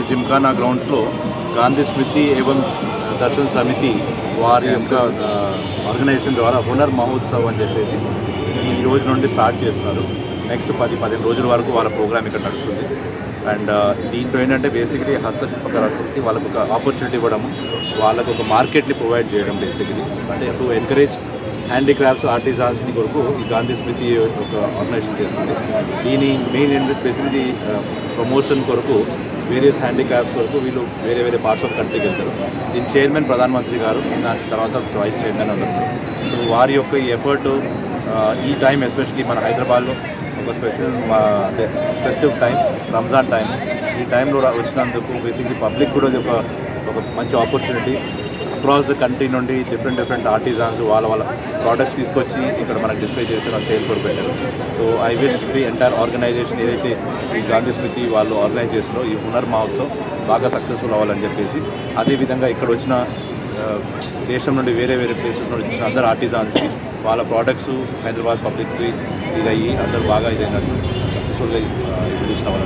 జిమ్ఖానా గ్రౌండ్స్లో గాంధీ స్మృతి ఏవం దర్శన్ సమితి వారి యొక్క ఆర్గనైజేషన్ ద్వారా హునర్ మహోత్సవ్ అని చెప్పేసి ఈ రోజు నుండి స్టార్ట్ చేస్తున్నారు. నెక్స్ట్ 10-15 రోజుల వరకు వాళ్ళ ప్రోగ్రామ్ ఇక్కడ నడుస్తుంది. అండ్ దీంట్లో ఏంటంటే బేసిక్లీ హస్తశిల్పకళకి వాళ్ళకు ఒక ఆపర్చునిటీ ఇవ్వడము, వాళ్ళకు ఒక మార్కెట్ని ప్రొవైడ్ చేయడం బేసిక్లీ అంటే టు ఎంకరేజ్ హ్యాండీక్రాఫ్ట్స్ ఆర్టిజాన్స్ని కొరకు ఈ గాంధీ స్మృతి ఒక ఆర్గనైజేషన్ చేస్తుంది. దీని మెయిన్ ఏంటంటే బేసిక్లీ ప్రమోషన్ కొరకు వేరియస్ హ్యాండీక్రాఫ్ట్స్ కొరకు వీళ్ళు వేరే వేరే పార్ట్స్ ఆఫ్ కంట్రీకి వెళ్తారు. దీని చైర్మన్ ప్రధానమంత్రి గారు, దాని తర్వాత వైస్ చైర్మన్ ఉన్నారు. సో వారి యొక్క ఈ ఎఫర్ట్ ఈ టైం ఎస్పెషలీ మన హైదరాబాద్లో ఒక స్పెషల్ అంటే ఫెస్టివ్ టైం, రంజాన్ టైం, ఈ టైంలో వచ్చినందుకు బేసిక్లీ పబ్లిక్ కూడా ఒక మంచి ఆపర్చునిటీ. అక్రాస్ ద కంట్రీ నుండి డిఫరెంట్ ఆర్టిజాన్స్ వాళ్ళ ప్రోడక్ట్స్ తీసుకొచ్చి ఇక్కడ మనకు డిస్ప్లే చేసి సేల్ కూడా పెట్టారు. So I wish the entire organisation ఏదైతే ఈ గాంధీ స్మృతి వాళ్ళు ఆర్గనైజ్ చేస్తారో ఈ హునర్ మహోత్సవ్ బాగా సక్సెస్ఫుల్ అవ్వాలని చెప్పేసి, అదేవిధంగా ఇక్కడ వచ్చిన దేశం నుండి వేరే ప్లేసెస్ నుండి వచ్చిన అందరు ఆర్టిజాన్స్కి వాళ్ళ ప్రోడక్ట్స్ హైదరాబాద్ పబ్లిక్కి ఇదయ్యి అందరూ బాగా ఇదైనట్టు సక్సెస్ఫుల్గా ఇంట్రడ్యూస్ అవ్వాలి.